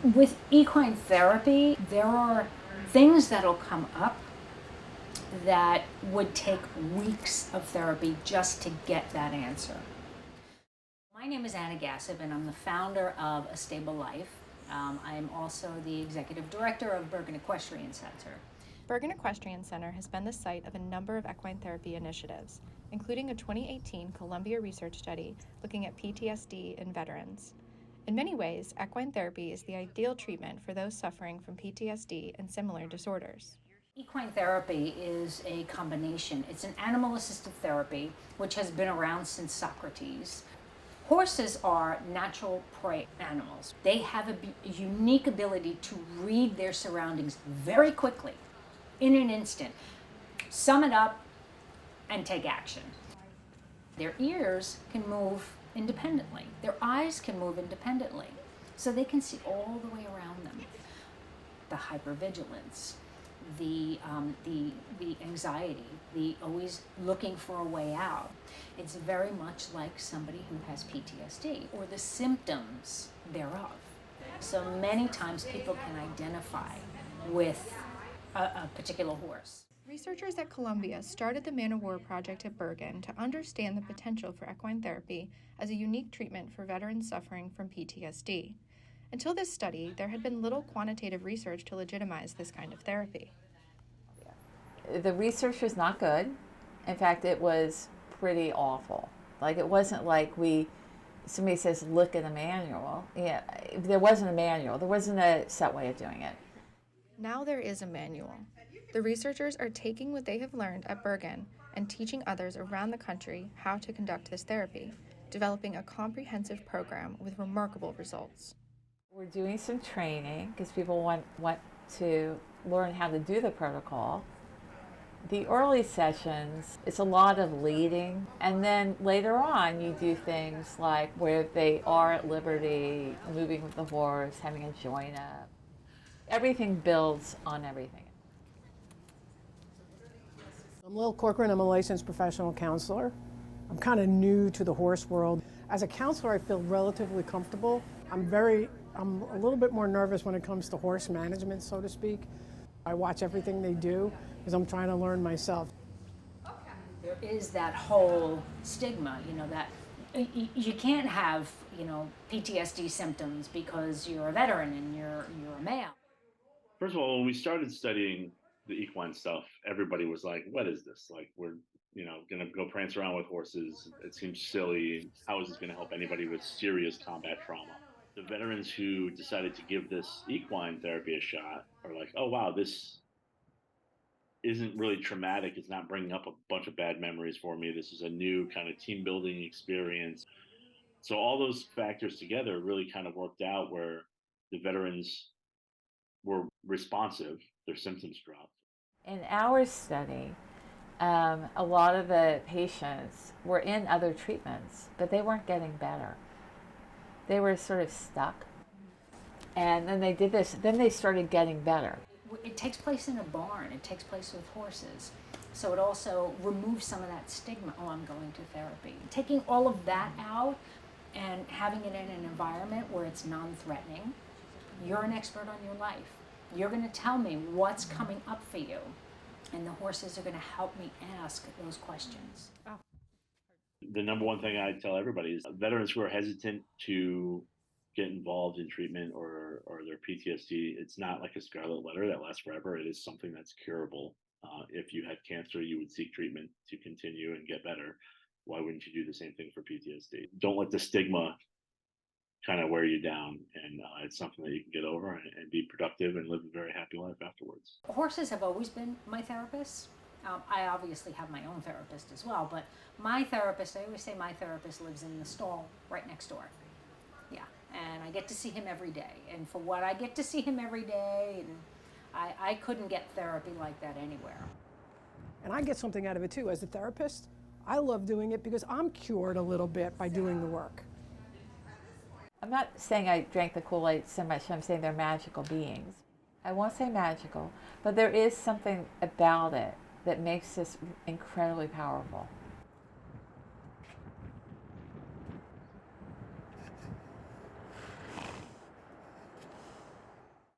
With equine therapy, there are things that'll come up that would take weeks of therapy just to get that answer. My name is Anna Gassib, and I'm the founder of A Stable Life. I am also the executive director of Bergen Equestrian Center. Bergen Equestrian Center has been the site of a number of equine therapy initiatives, including a 2018 Columbia research study looking at PTSD in veterans. In many ways, equine therapy is the ideal treatment for those suffering from PTSD and similar disorders. Equine therapy is a combination. It's an animal-assisted therapy, which has been around since Socrates. Horses are natural prey animals. They have a unique ability to read their surroundings very quickly, in an instant, sum it up, and take action. Their ears can move independently. Their eyes can move independently, so they can see all the way around them. The hypervigilance, the anxiety, the always looking for a way out. It's very much like somebody who has PTSD or the symptoms thereof. So many times people can identify with a particular horse. Researchers at Columbia started the Man o' War project at Bergen to understand the potential for equine therapy as a unique treatment for veterans suffering from PTSD. Until this study, there had been little quantitative research to legitimize this kind of therapy. The research was not good. In fact, it was pretty awful. Like, it wasn't like somebody says, look at a manual. Yeah, there wasn't a manual. There wasn't a set way of doing it. Now there is a manual. The researchers are taking what they have learned at Bergen and teaching others around the country how to conduct this therapy, developing a comprehensive program with remarkable results. We're doing some training because people want to learn how to do the protocol. The early sessions, it's a lot of leading, and then later on you do things like where they are at liberty, moving with the horse, having a join up. Everything builds on everything. I'm Lil Corcoran. I'm a licensed professional counselor. I'm kind of new to the horse world. As a counselor, I feel relatively comfortable. I'm a little bit more nervous when it comes to horse management, so to speak. I watch everything they do because I'm trying to learn myself. There is that whole stigma, that you can't have, PTSD symptoms because you're a veteran and you're a male. First of all, when we started studying the equine stuff, everybody was like, what is this? Like, we're, going to go prance around with horses. It seems silly. How is this going to help anybody with serious combat trauma? The veterans who decided to give this equine therapy a shot are like, oh, wow, this isn't really traumatic. It's not bringing up a bunch of bad memories for me. This is a new kind of team building experience. So all those factors together really kind of worked out where the veterans were responsive, their symptoms dropped. In our study, a lot of the patients were in other treatments, but they weren't getting better. They were sort of stuck. And then they did this, then they started getting better. It takes place in a barn, it takes place with horses. So it also removes some of that stigma, oh, I'm going to therapy. Taking all of that out and having it in an environment where it's non-threatening. You're an expert on your life. You're going to tell me what's coming up for you. And the horses are going to help me ask those questions. Oh. The number one thing I tell everybody is veterans who are hesitant to get involved in treatment or their PTSD, it's not like a scarlet letter that lasts forever. It is something that's curable. If you had cancer, you would seek treatment to continue and get better. Why wouldn't you do the same thing for PTSD? Don't let the stigma kind of wear you down, and it's something that you can get over and be productive and live a very happy life afterwards. Horses have always been my therapists. I obviously have my own therapist as well, but my therapist, I always say my therapist lives in the stall right next door. Yeah, and I get to see him every day. And for what I get to see him every day, and I couldn't get therapy like that anywhere. And I get something out of it too. As a therapist, I love doing it because I'm cured a little bit by doing the work. I'm not saying I drank the Kool-Aid so much, I'm saying they're magical beings. I won't say magical, but there is something about it that makes this incredibly powerful.